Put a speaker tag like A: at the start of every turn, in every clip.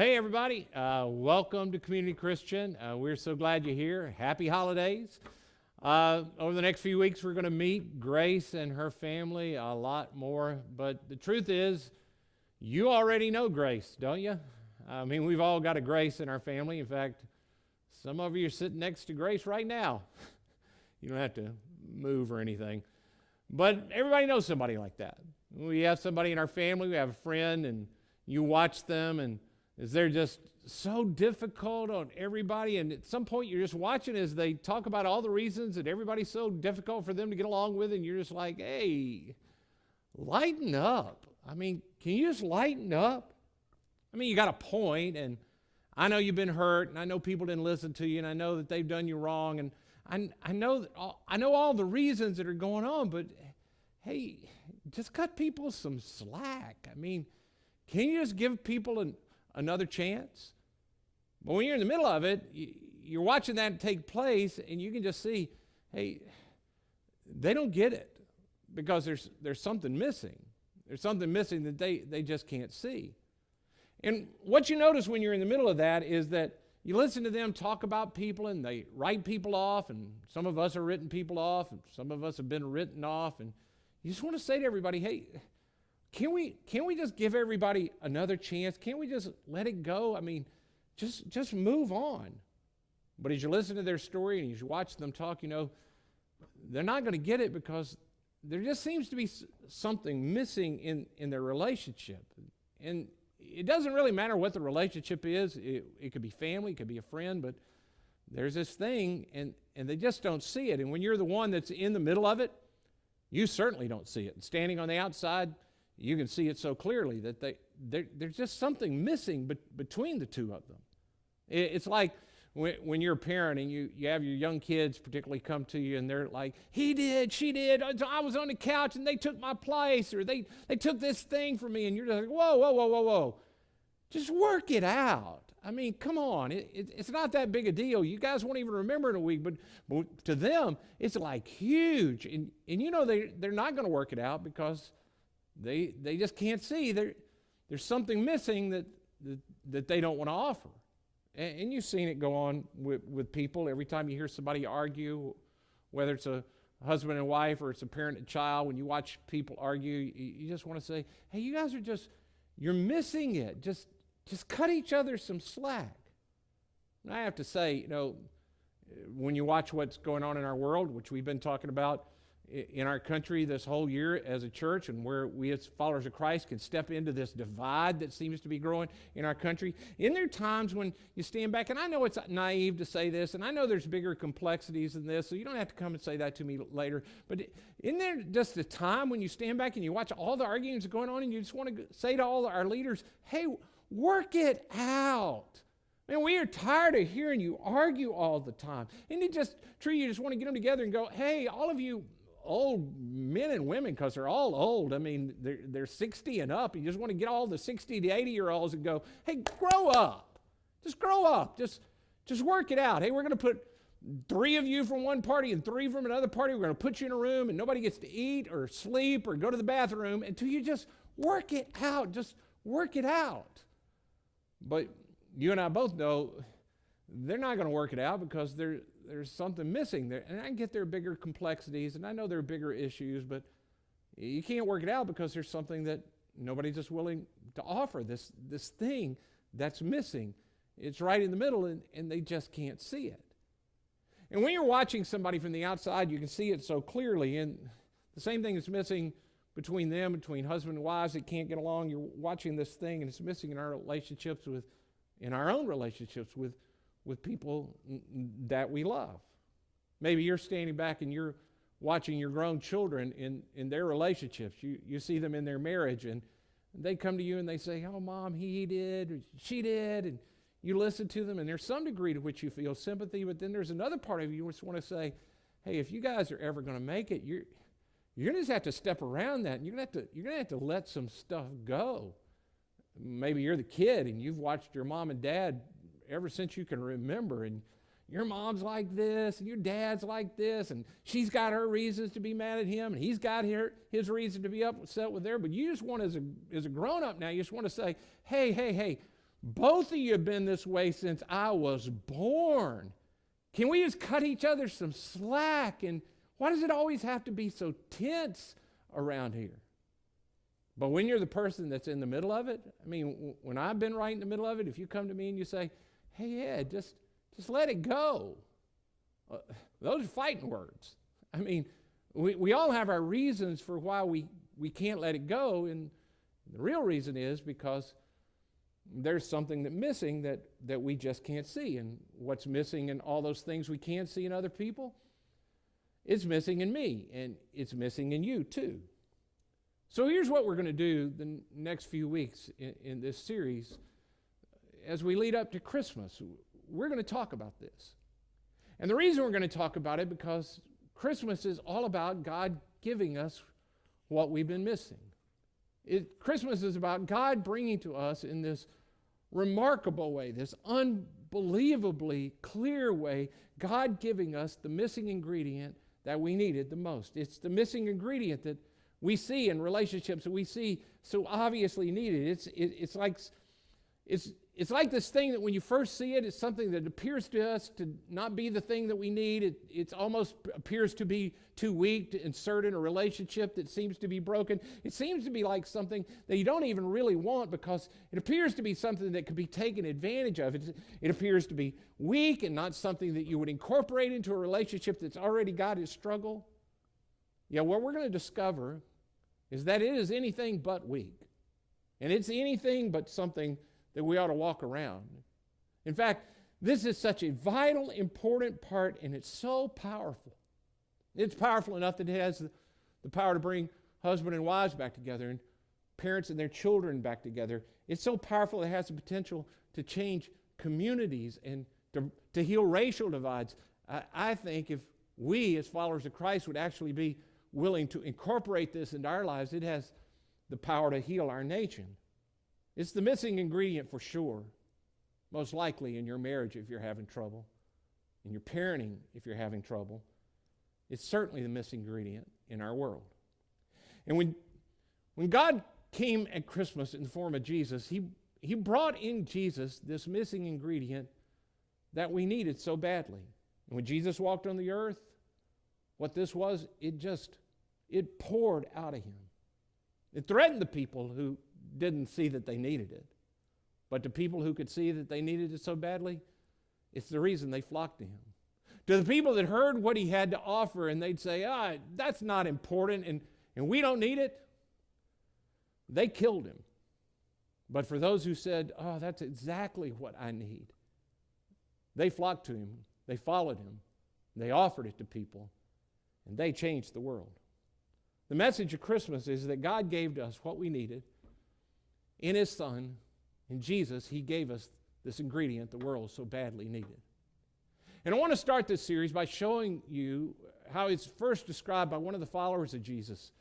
A: Hey, everybody. Welcome to Community Christian. We're so glad you're here. Happy holidays. Over the next few weeks, we're going to meet Grace and her family a lot more. But the truth is, you already know Grace, don't you? I mean, we've all got a Grace in our family. In fact, some of you are sitting next to Grace right now. You don't have to move or anything. But everybody knows somebody like that. We have somebody in our family, we have a friend, and you watch them, and they're just so difficult on everybody. And at some point, you're just watching as they talk about all the reasons that everybody's so difficult for them to get along with, and you're just like, hey, lighten up. I mean, can you just lighten up? I mean, you got a point, and I know you've been hurt, and I know people didn't listen to you, and I know that they've done you wrong, and I know all the reasons that are going on, but hey, just cut people some slack. I mean, can you just give people another chance? But when you're in the middle of it, you're watching that take place, and you can just see, hey, they don't get it because there's something missing. There's something missing that they just can't see. And what you notice when you're in the middle of that is that you listen to them talk about people, and they write people off, and some of us are written people off, and some of us have been written off, and you just want to say to everybody, hey, can we just give everybody another chance? Can't we just let it go? I mean, just move on. But as you listen to their story and as you watch them talk, you know, they're not going to get it because there just seems to be something missing in their relationship. And it doesn't really matter what the relationship is. It could be family, it could be a friend, but there's this thing, and they just don't see it. And when you're the one that's in the middle of it, you certainly don't see it. And standing on the outside, you can see it so clearly that there's just something missing between the two of them. It's like when you're a parent and you have your young kids particularly come to you, and they're like, he did, she did, I was on the couch and they took my place, or they took this thing from me, and you're just like, whoa. Just work it out. I mean, come on. It's not that big a deal. You guys won't even remember in a week, but to them, it's like huge. And you know they're not going to work it out because they just can't see. There's something missing that they don't want to offer. And you've seen it go on with people. Every time you hear somebody argue, whether it's a husband and wife or it's a parent and child, when you watch people argue, you just want to say, hey, you guys are you're missing it. Just cut each other some slack. And I have to say, you know, when you watch what's going on in our world, which we've been talking about in our country this whole year as a church, and where we as followers of Christ can step into this divide that seems to be growing in our country, isn't there times when you stand back, and I know it's naive to say this, and I know there's bigger complexities than this, so you don't have to come and say that to me later, but isn't there just a time when you stand back and you watch all the arguments going on, and you just want to say to all our leaders, hey, work it out. Man, we are tired of hearing you argue all the time. Isn't it just true you just want to get them together and go, hey, all of you old men and women, because they're all old. I mean, they're 60 and up. You just want to get all the 60 to 80-year-olds and go, hey, grow up. Just grow up. Just work it out. Hey, we're going to put 3 of you from one party and 3 from another party. We're going to put you in a room, and nobody gets to eat or sleep or go to the bathroom until you just work it out. Just work it out. But you and I both know they're not going to work it out because there's something missing there. And I get there are bigger complexities, and I know there are bigger issues, but you can't work it out because there's something that nobody's just willing to offer, this thing that's missing. It's right in the middle, and they just can't see it. And when you're watching somebody from the outside, you can see it so clearly, and the same thing is missing between husband and wives that can't get along. You're watching this thing, and it's missing in our relationships in our own relationships with people that we love. Maybe you're standing back and you're watching your grown children in their relationships. You see them in their marriage, and they come to you and they say, oh, Mom, he did, or she did, and you listen to them, and there's some degree to which you feel sympathy, but then there's another part of you which want to say, hey, if you guys are ever going to make it, you're going to just have to step around that, and you're going to have to let some stuff go. Maybe you're the kid, and you've watched your mom and dad ever since you can remember, and your mom's like this, and your dad's like this, and she's got her reasons to be mad at him, and he's got his reason to be upset with her, but you just want, as a grown-up now, you just want to say, hey, Both of you have been this way since I was born. Can we just cut each other some slack? And why does it always have to be so tense around here? But when you're the person that's in the middle of it, I mean, when I've been right in the middle of it, if you come to me and you say, hey, Ed, just let it go. Those are fighting words. I mean, we all have our reasons for why we can't let it go, and the real reason is because there's something that's missing that we just can't see. And what's missing in all those things we can't see in other people, it's missing in me, and it's missing in you too. So here's what we're going to do the next few weeks in this series. As we lead up to Christmas, we're going to talk about this. And the reason we're going to talk about it because Christmas is all about God giving us what we've been missing. Christmas is about God bringing to us in this remarkable way, this unbelievably clear way, God giving us the missing ingredient that we needed the most. It's the missing ingredient that we see in relationships that we see so obviously needed. It's like this thing that when you first see it, it's something that appears to us to not be the thing that we need. It almost appears to be too weak to insert in a relationship that seems to be broken. It seems to be like something that you don't even really want because it appears to be something that could be taken advantage of. It appears to be weak and not something that you would incorporate into a relationship that's already got its struggle. Yeah, what we're going to discover is that it is anything but weak. And it's anything but something that we ought to walk around. In fact, this is such a vital, important part, and it's so powerful. It's powerful enough that it has the power to bring husband and wives back together and parents and their children back together. It's so powerful it has the potential to change communities and to heal racial divides. I think if we, as followers of Christ, would actually be willing to incorporate this into our lives, it has the power to heal our nation. It's the missing ingredient for sure, most likely in your marriage if you're having trouble, in your parenting if you're having trouble. It's certainly the missing ingredient in our world. And when God came at Christmas in the form of Jesus, he brought in Jesus this missing ingredient that we needed so badly. And when Jesus walked on the earth, what this was, it poured out of him. It threatened the people who didn't see that they needed it. But to people who could see that they needed it so badly, it's the reason they flocked to him. To the people that heard what he had to offer and they'd say, that's not important and we don't need it, they killed him. But for those who said, that's exactly what I need, they flocked to him, they followed him, they offered it to people, and they changed the world. The message of Christmas is that God gave to us what we needed. In his Son, in Jesus, he gave us this ingredient the world so badly needed. And I want to start this series by showing you how it's first described by one of the followers of Jesus.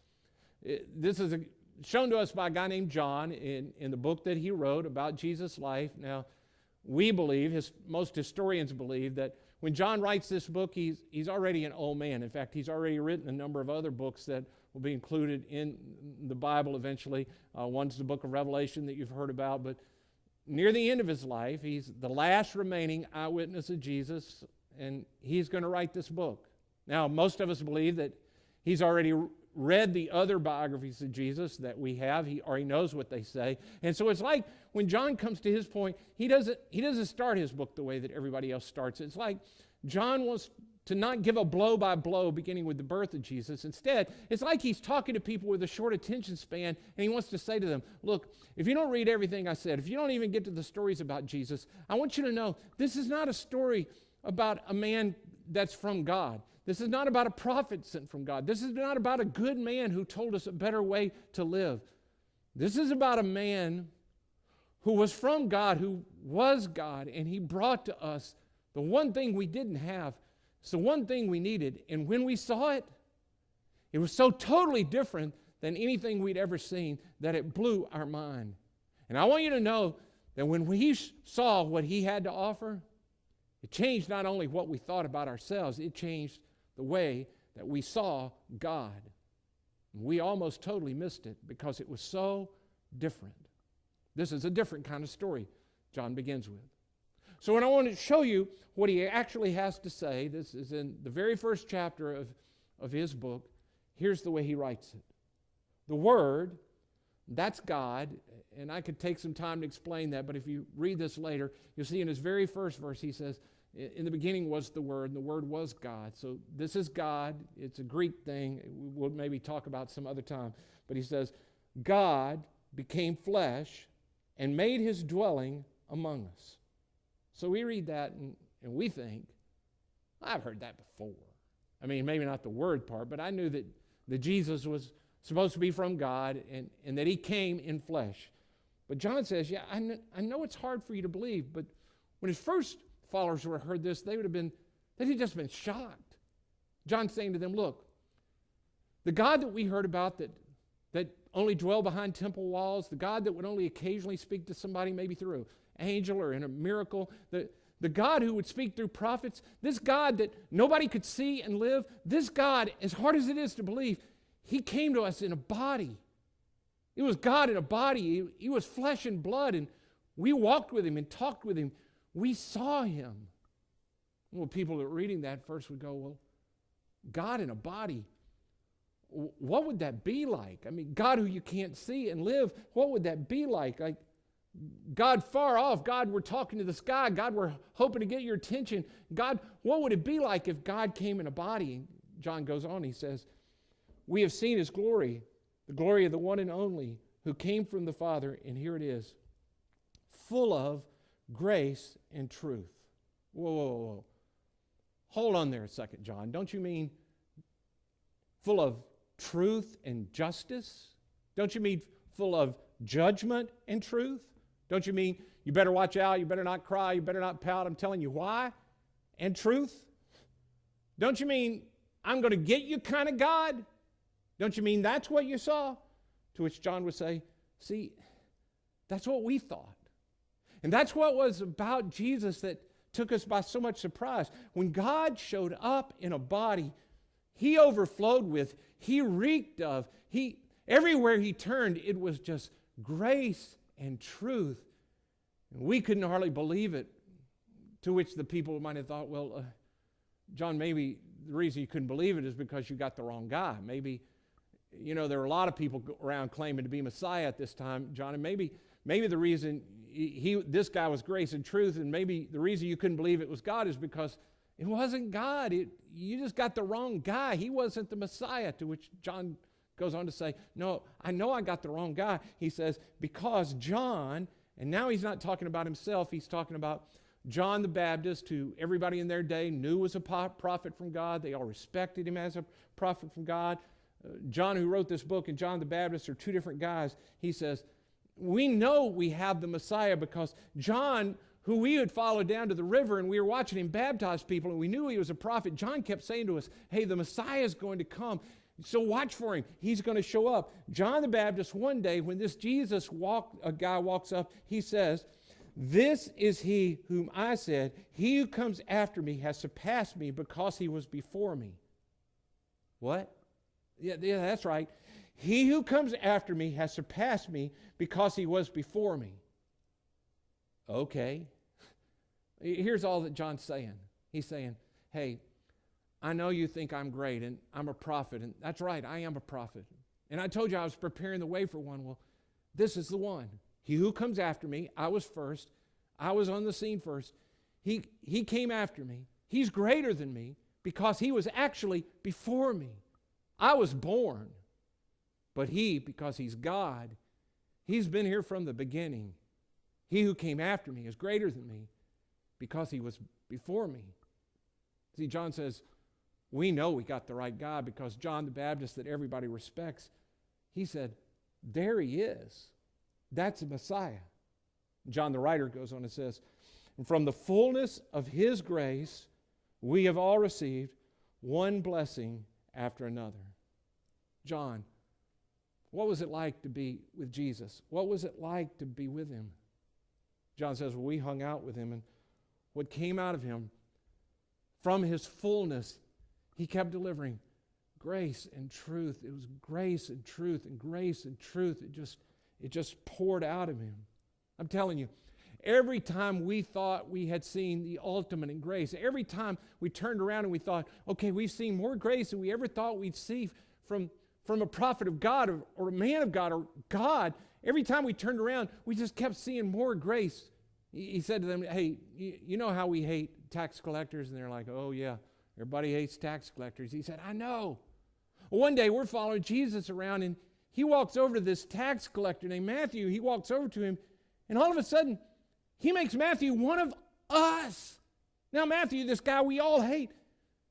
A: This is shown to us by a guy named John in the book that he wrote about Jesus' life. Now, we believe, most historians believe, that when John writes this book, he's already an old man. In fact, he's already written a number of other books that will be included in the Bible eventually. One's the book of Revelation that you've heard about, but near the end of his life, he's the last remaining eyewitness of Jesus, and he's going to write this book. Now, most of us believe that he's already read the other biographies of Jesus that we have. He already knows what they say. And so it's like when John comes to his point, he doesn't start his book the way that everybody else starts. It's like John wants to not give a blow by blow beginning with the birth of Jesus. Instead, it's like he's talking to people with a short attention span, and he wants to say to them, look, if you don't read everything I said, if you don't even get to the stories about Jesus, I want you to know this is not a story about a man that's from God. This is not about a prophet sent from God. This is not about a good man who told us a better way to live. This is about a man who was from God, who was God, and he brought to us the one thing we didn't have. It's the one thing we needed. And when we saw it, it was so totally different than anything we'd ever seen that it blew our mind. And I want you to know that when we saw what he had to offer, it changed not only what we thought about ourselves, it changed the way that we saw God. We almost totally missed it because it was so different. This is a different kind of story John begins with. So when I want to show you what he actually has to say, this is in the very first chapter of his book. Here's the way he writes it. The Word, that's God, and I could take some time to explain that, but if you read this later, you'll see in his very first verse, he says, in the beginning was the Word, and the Word was God. So this is God. It's a Greek thing. We'll maybe talk about some other time. But he says, God became flesh and made his dwelling among us. So we read that and we think, I've heard that before. I mean, maybe not the word part, but I knew that Jesus was supposed to be from God and that he came in flesh. But John says, yeah, I know it's hard for you to believe, but when his first followers would have heard this, they'd have just been shocked. John's saying to them, look, the God that we heard about that only dwelled behind temple walls, the God that would only occasionally speak to somebody maybe through an angel or in a miracle, the God who would speak through prophets, this God that nobody could see and live, this God, as hard as it is to believe, he came to us in a body. It was God in a body. He was flesh and blood, and we walked with him and talked with him. We saw him. Well, people that were reading that first would go, well, God in a body, what would that be like? I mean, God who you can't see and live, what would that be like? Like, God far off, God, we're talking to the sky, God, we're hoping to get your attention. God, what would it be like if God came in a body? And John goes on, he says, we have seen his glory, the glory of the one and only who came from the Father, and here it is, full of grace and truth. Whoa, whoa, whoa. Hold on there a second, John. Don't you mean full of truth and justice? Don't you mean full of judgment and truth? Don't you mean you better watch out, you better not cry, you better not pout? I'm telling you why. And truth? Don't you mean I'm going to get you kind of God? Don't you mean that's what you saw? To which John would say, see, that's what we thought. And that's what was about Jesus that took us by so much surprise. When God showed up in a body, he overflowed with, he reeked of, everywhere he turned, it was just grace and truth. And we couldn't hardly believe it, to which the people might have thought, well, John, maybe the reason you couldn't believe it is because you got the wrong guy. Maybe, there were a lot of people around claiming to be Messiah at this time, John, and maybe the reason this guy was grace and truth, and maybe the reason you couldn't believe it was God is because it wasn't God. You just got the wrong guy. He wasn't the Messiah, to which John goes on to say, no, I know I got the wrong guy. He says, because John, and now he's not talking about himself, he's talking about John the Baptist, who everybody in their day knew was a prophet from God. They all respected him as a prophet from God. John, who wrote this book, and John the Baptist are two different guys. He says, we know we have the Messiah because John, who we had followed down to the river and we were watching him baptize people and we knew he was a prophet, John kept saying to us, hey, the Messiah is going to come. So watch for him. He's going to show up. John the Baptist, one day, when this a guy walks up, he says, this is he whom I said, he who comes after me has surpassed me because he was before me. What? Yeah, that's right. He who comes after me has surpassed me because he was before me. Okay. Here's all that John's saying. He's saying, hey, I know you think I'm great and I'm a prophet, and that's right, I am a prophet. And I told you I was preparing the way for one. Well, this is the one. He who comes after me, I was first. I was on the scene first. He came after me. He's greater than me because he was actually before me. I was born. But he, because he's God, he's been here from the beginning. He who came after me is greater than me because he was before me. See, John says, we know we got the right guy because John the Baptist that everybody respects, he said, there he is. That's the Messiah. John the writer goes on and says, and from the fullness of his grace, we have all received one blessing after another. John, what was it like to be with Jesus? What was it like to be with him? John says, well, we hung out with him, and what came out of him, from his fullness, he kept delivering grace and truth. It was grace and truth and grace and truth. It just poured out of him. I'm telling you, Every time we thought we had seen the ultimate in grace, every time we turned around and we thought, okay, we've seen more grace than we ever thought we'd see from a prophet of God or a man of God or God, every time we turned around, we just kept seeing more grace. He said to them, hey, you know how we hate tax collectors? And they're like, oh yeah, everybody hates tax collectors. He said, I know. Well, one day we're following Jesus around and he walks over to this tax collector named Matthew. He walks over to him and all of a sudden he makes Matthew one of us. Now Matthew, this guy we all hate,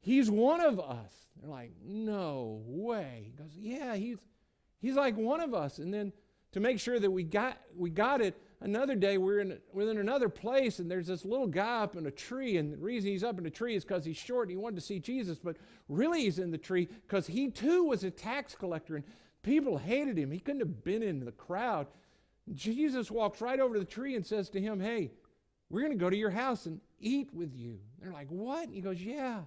A: he's one of us. They're like, no way. He goes, yeah, he's like one of us. And then to make sure that we got it, another day we're in another place and there's this little guy up in a tree, and the reason he's up in a tree is because he's short and he wanted to see Jesus, but really he's in the tree because he too was a tax collector and people hated him. He couldn't have been in the crowd. Jesus walks right over to the tree and says to him, hey, we're going to go to your house and eat with you. They're like, what? And he goes, yeah.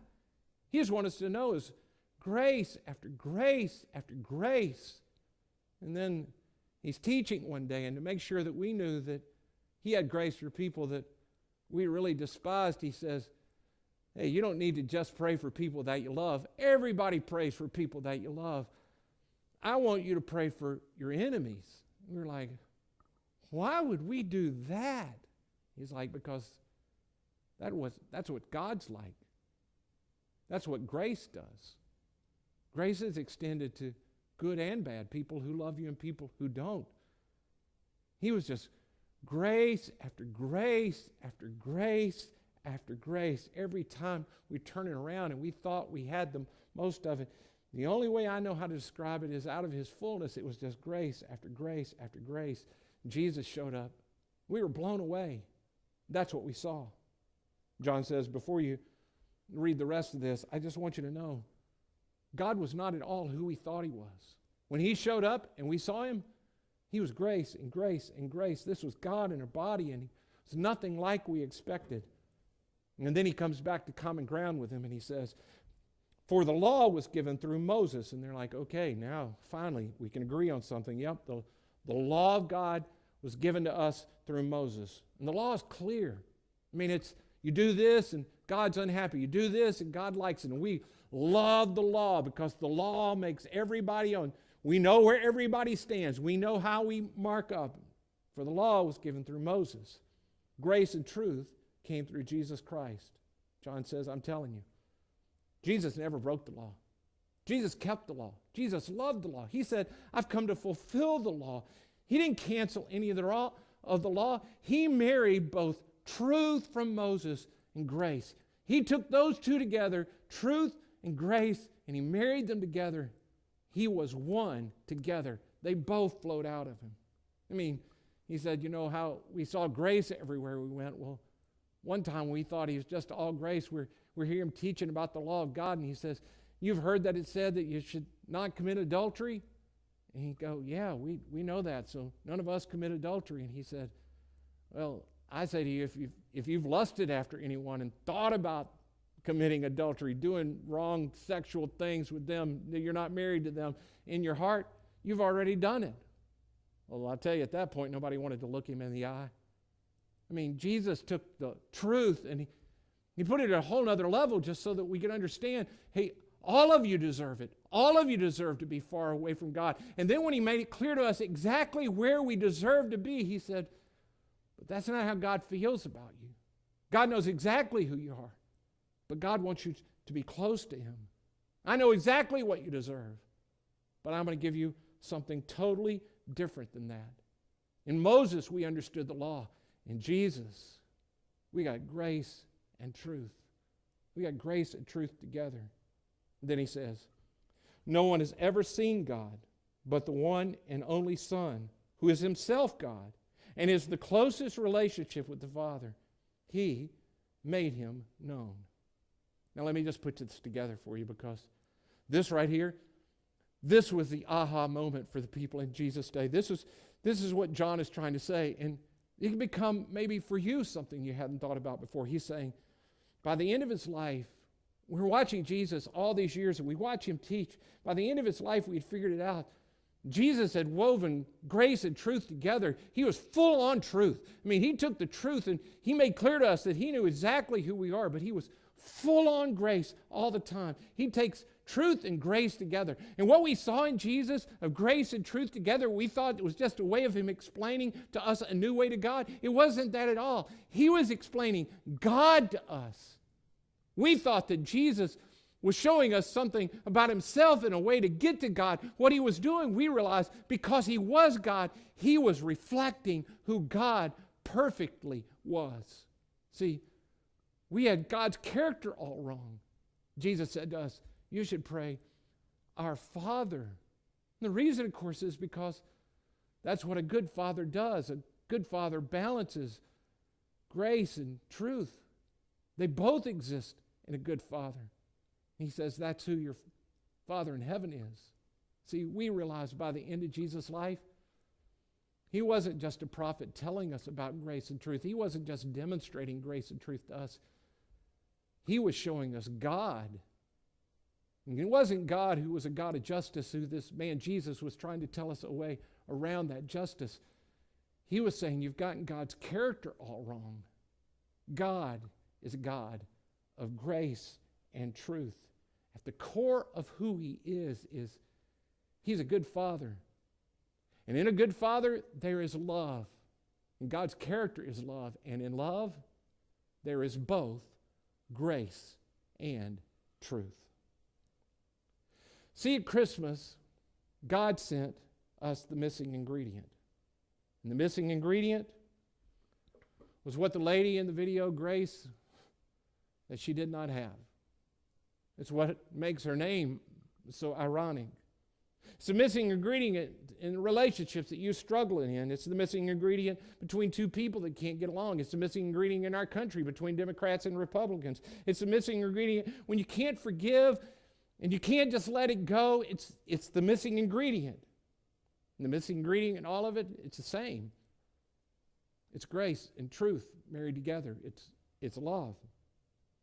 A: He just wants us to know is grace after grace after grace. And then he's teaching one day, and to make sure that we knew that he had grace for people that we really despised, he says, hey, you don't need to just pray for people that you love. Everybody prays for people that you love. I want you to pray for your enemies. And we're like, why would we do that? He's like, because that's what God's like. That's what grace does. Grace is extended to good and bad, people who love you and people who don't. He was just grace after grace after grace after grace. Every time we turn it around and we thought we had the most of it. The only way I know how to describe it is out of his fullness. It was just grace after grace after grace. Jesus showed up. We were blown away. That's what we saw. John says, before you read the rest of this, I just want you to know, God was not at all who we thought he was. When he showed up and we saw him, he was grace and grace and grace. This was God in a body, and he was nothing like we expected. And then he comes back to common ground with him, and he says, for the law was given through Moses. And they're like, okay, now finally we can agree on something. Yep, the law of God was given to us through Moses. And the law is clear. I mean, it's you do this and God's unhappy. You do this and God likes it. And we love the law because the law makes everybody on. We know where everybody stands. We know how we mark up. For the law was given through Moses. Grace and truth came through Jesus Christ. John says, I'm telling you, Jesus never broke the law. Jesus kept the law. Jesus loved the law. He said, I've come to fulfill the law. He didn't cancel any of the law. He married both truth from Moses and grace. He took those two together, truth and grace, and he married them together. He was one together. They both flowed out of him. I mean, he said, you know how we saw grace everywhere we went? Well, one time we thought he was just all grace. We're hearing him teaching about the law of God, and he says, you've heard that it said that you should not commit adultery? And he'd go, yeah, we know that, so none of us commit adultery. And he said, well, I say to you, if you've lusted after anyone and thought about committing adultery, doing wrong sexual things with them, that you're not married to them, in your heart, you've already done it. Well, I'll tell you, at that point, nobody wanted to look him in the eye. I mean, Jesus took the truth and he put it at a whole other level just so that we could understand, hey, all of you deserve it. All of you deserve to be far away from God. And then when he made it clear to us exactly where we deserve to be, he said, but that's not how God feels about you. God knows exactly who you are, but God wants you to be close to him. I know exactly what you deserve, but I'm going to give you something totally different than that. In Moses, we understood the law. In Jesus, we got grace and truth. We got grace and truth together. Then he says, no one has ever seen God but the one and only Son, who is himself God and is the closest relationship with the Father. He made him known. Now let me just put this together for you, because this right here, this was the aha moment for the people in Jesus' day. This is what John is trying to say, and it can become maybe for you something you hadn't thought about before. He's saying, by the end of his life, we're watching Jesus all these years, and we watch him teach. By the end of his life, we'd figured it out Jesus had woven grace and truth together. He was full on truth. I mean, he took the truth and he made clear to us that he knew exactly who we are, but he was full on grace all the time. He takes truth and grace together. And what we saw in Jesus of grace and truth together, we thought it was just a way of him explaining to us a new way to God. It wasn't that at all. He was explaining God to us. We thought that Jesus was showing us something about himself in a way to get to God. What he was doing, we realized, because he was God, he was reflecting who God perfectly was. See, we had God's character all wrong. Jesus said to us, you should pray, our Father. And the reason, of course, is because that's what a good father does. A good father balances grace and truth. They both exist in a good father. He says that's who your Father in heaven is. See, we realize by the end of Jesus' life, he wasn't just a prophet telling us about grace and truth. He wasn't just demonstrating grace and truth to us. He was showing us God. And it wasn't God who was a God of justice, who this man Jesus was trying to tell us a way around that justice. He was saying you've gotten God's character all wrong. God is a God of grace and truth. At the core of who he is he's a good father. And in a good father, there is love. And God's character is love. And in love, there is both grace and truth. See, at Christmas, God sent us the missing ingredient. And the missing ingredient was what the lady in the video, Grace, that she did not have. It's what makes her name so ironic. It's the missing ingredient in relationships that you're struggling in. It's the missing ingredient between two people that can't get along. It's the missing ingredient in our country between Democrats and Republicans. It's the missing ingredient when you can't forgive and you can't just let it go. It's the missing ingredient. And the missing ingredient in all of it, it's the same. It's grace and truth married together. It's love.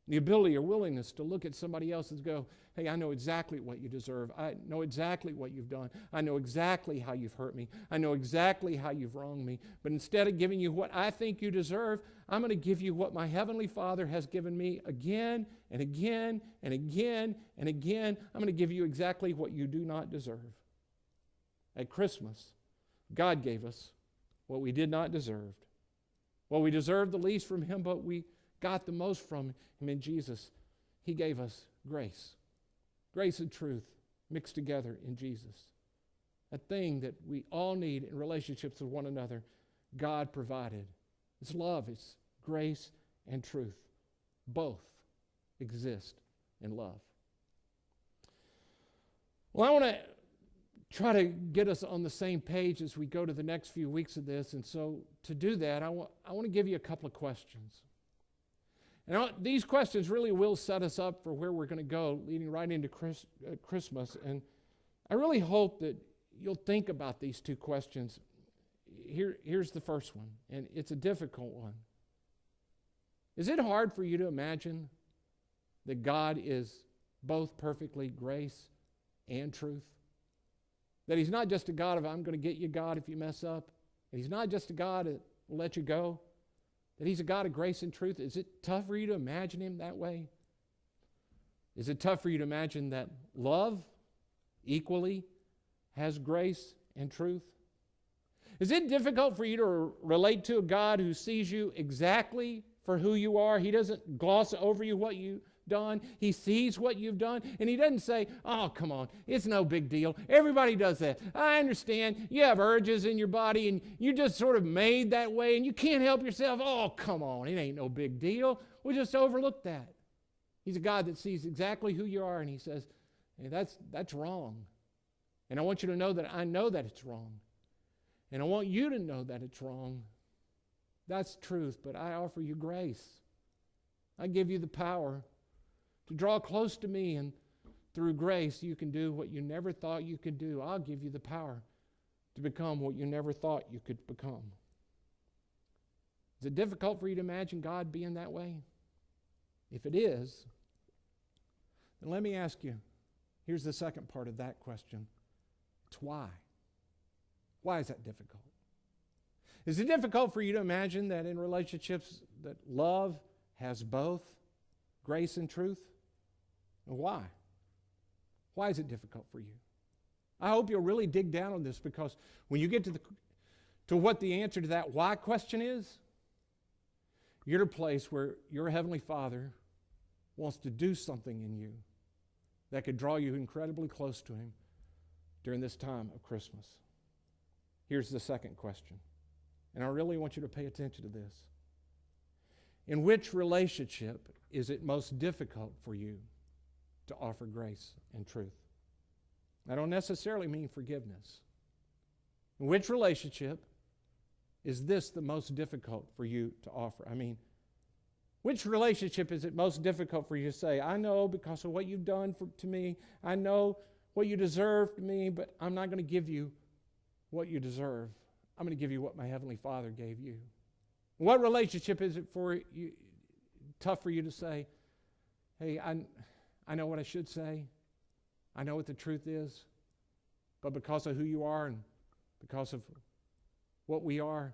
A: The ability or willingness to look at somebody else and go, hey, I know exactly what you deserve. I know exactly what you've done. I know exactly how you've hurt me. I know exactly how you've wronged me. But instead of giving you what I think you deserve, I'm going to give you what my Heavenly Father has given me again and again and again and again. I'm going to give you exactly what you do not deserve. At Christmas, God gave us what we did not deserve. Well, we deserved the least from him, but we got the most from him in Jesus. He gave us grace. Grace and truth mixed together in Jesus. A thing that we all need in relationships with one another, God provided. It's love, it's grace and truth. Both exist in love. Well, I want to try to get us on the same page as we go to the next few weeks of this. And so to do that, I want to give you a couple of questions. And these questions really will set us up for where we're going to go, leading right into Christmas. And I really hope that you'll think about these two questions. Here's the first one, and it's a difficult one. Is it hard for you to imagine that God is both perfectly grace and truth? That he's not just a God of, I'm going to get you, God, if you mess up. That he's not just a God that will let you go. That he's a God of grace and truth. Is it tough for you to imagine him that way? Is it tough for you to imagine that love equally has grace and truth? Is it difficult for you to relate to a God who sees you exactly for who you are? He doesn't gloss over you what you've done. He sees what you've done, and he doesn't say, oh, come on, it's no big deal. Everybody does that. I understand. You have urges in your body, and you're just sort of made that way, and you can't help yourself. Oh, come on, it ain't no big deal. We'll just overlook that. He's a God that sees exactly who you are, and he says, hey, that's wrong. And I want you to know that I know that it's wrong. And I want you to know that it's wrong. That's truth, but I offer you grace. I give you the power to draw close to me, and through grace you can do what you never thought you could do. I'll give you the power to become what you never thought you could become. Is it difficult for you to imagine God being that way? If it is, then let me ask you, here's the second part of that question. It's why. Why is that difficult? Is it difficult for you to imagine that in relationships that love has both grace and truth? And why? Why is it difficult for you? I hope you'll really dig down on this, because when you get to what the answer to that why question is, you're at a place where your Heavenly Father wants to do something in you that could draw you incredibly close to Him during this time of Christmas. Here's the second question, and I really want you to pay attention to this. In which relationship is it most difficult for you to offer grace and truth? I don't necessarily mean forgiveness. In which relationship is this the most difficult for you to offer? I mean, which relationship is it most difficult for you to say, I know because of what you've done to me, I know what you deserve from me, but I'm not going to give you what you deserve. I'm going to give you what my Heavenly Father gave you. What relationship is it for you, tough for you to say, hey, I know what I should say. I know what the truth is. But because of who you are and because of what we are,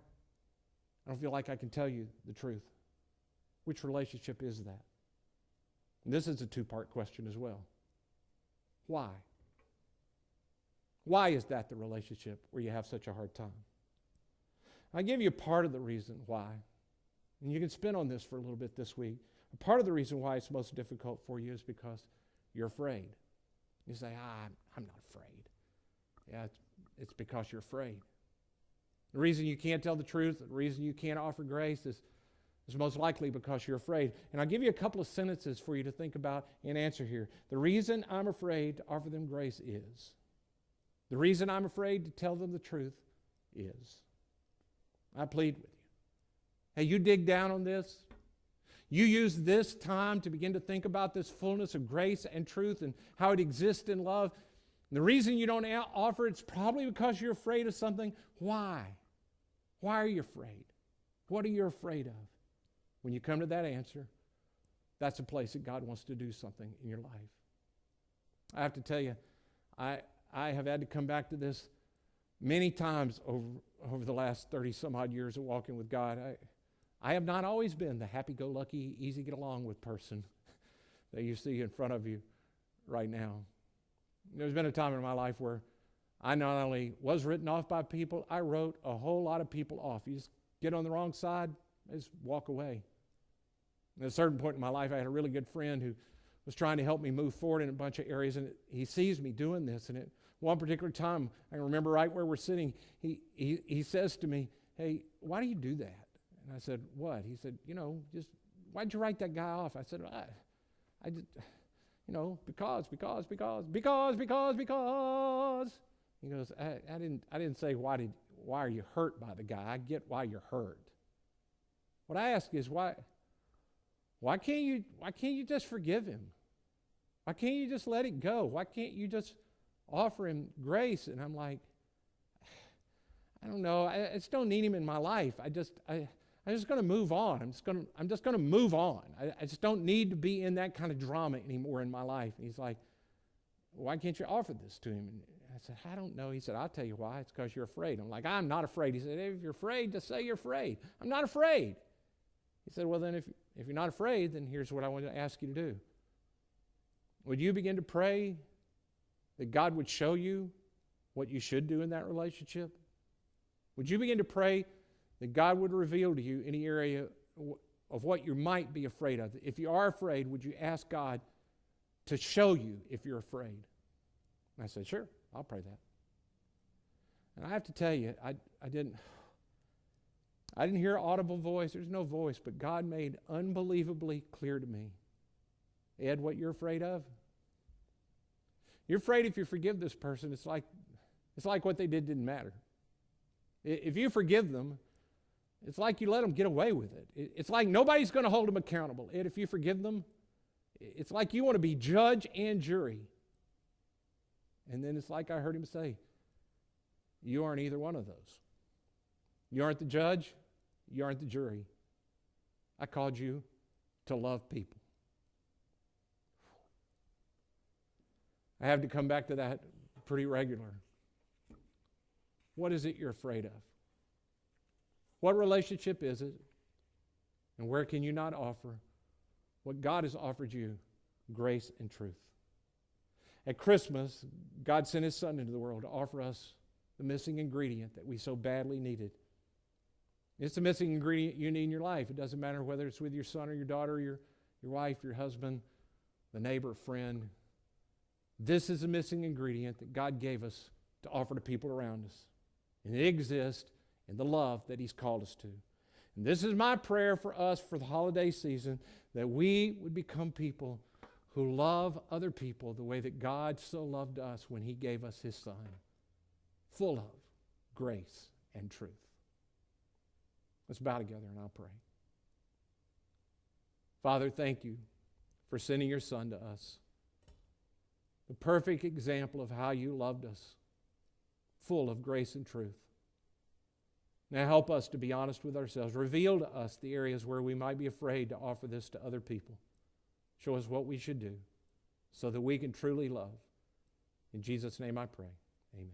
A: I don't feel like I can tell you the truth. Which relationship is that? And this is a two-part question as well. Why? Why is that the relationship where you have such a hard time? I'll give you part of the reason why. And you can spin on this for a little bit this week. Part of the reason why it's most difficult for you is because you're afraid. You say, I'm not afraid. Yeah, it's because you're afraid. The reason you can't tell the truth, the reason you can't offer grace is most likely because you're afraid. And I'll give you a couple of sentences for you to think about and answer here. The reason I'm afraid to offer them grace is. The reason I'm afraid to tell them the truth is. I plead with you. Hey, you dig down on this. You use this time to begin to think about this fullness of grace and truth and how it exists in love. And the reason you don't offer it's probably because you're afraid of something. Why? Why are you afraid? What are you afraid of? When you come to that answer, that's a place that God wants to do something in your life. I have to tell you, I have had to come back to this many times over the last 30-some-odd years of walking with God. I have not always been the happy-go-lucky, easy-get-along-with person that you see in front of you right now. There's been a time in my life where I not only was written off by people, I wrote a whole lot of people off. You just get on the wrong side, just walk away. At a certain point in my life, I had a really good friend who was trying to help me move forward in a bunch of areas, and he sees me doing this. And at one particular time, I can remember right where we're sitting, he says to me, hey, why do you do that? And I said, what? He said, just, why'd you write that guy off? I said, I did, because. He goes, I didn't say why are you hurt by the guy? I get why you're hurt. What I ask is why can't you just forgive him? Why can't you just let it go? Why can't you just offer him grace? And I'm like, I don't know. I just don't need him in my life. I'm just going to move on. I'm just going to move on. I just don't need to be in that kind of drama anymore in my life. And he's like, why can't you offer this to him? And I said, I don't know. He said, I'll tell you why. It's because you're afraid. I'm like, I'm not afraid. He said, if you're afraid, just say you're afraid. I'm not afraid. He said, well, then if you're not afraid, then here's what I want to ask you to do. Would you begin to pray that God would show you what you should do in that relationship? Would you begin to pray that God would reveal to you any area of what you might be afraid of? If you are afraid, would you ask God to show you if you're afraid? And I said, sure, I'll pray that. And I have to tell you, I didn't hear an audible voice. There's no voice, but God made unbelievably clear to me. Ed, what you're afraid of? You're afraid if you forgive this person, it's like what they did didn't matter. If you forgive them, it's like you let them get away with it. It's like nobody's going to hold them accountable. Ed, if you forgive them, it's like you want to be judge and jury. And then it's like I heard him say, you aren't either one of those. You aren't the judge. You aren't the jury. I called you to love people. I have to come back to that pretty regular. What is it you're afraid of? What relationship is it? And where can you not offer what God has offered you, grace and truth? At Christmas, God sent His Son into the world to offer us the missing ingredient that we so badly needed. It's the missing ingredient you need in your life. It doesn't matter whether it's with your son or your daughter, your wife, your husband, the neighbor, friend. This is the missing ingredient that God gave us to offer to people around us. And it exists in the love that He's called us to. And this is my prayer for us for the holiday season, that we would become people who love other people the way that God so loved us when He gave us His Son, full of grace and truth. Let's bow together and I'll pray. Father, thank you for sending your Son to us, the perfect example of how you loved us, full of grace and truth. Now help us to be honest with ourselves. Reveal to us the areas where we might be afraid to offer this to other people. Show us what we should do so that we can truly love. In Jesus' name I pray. Amen.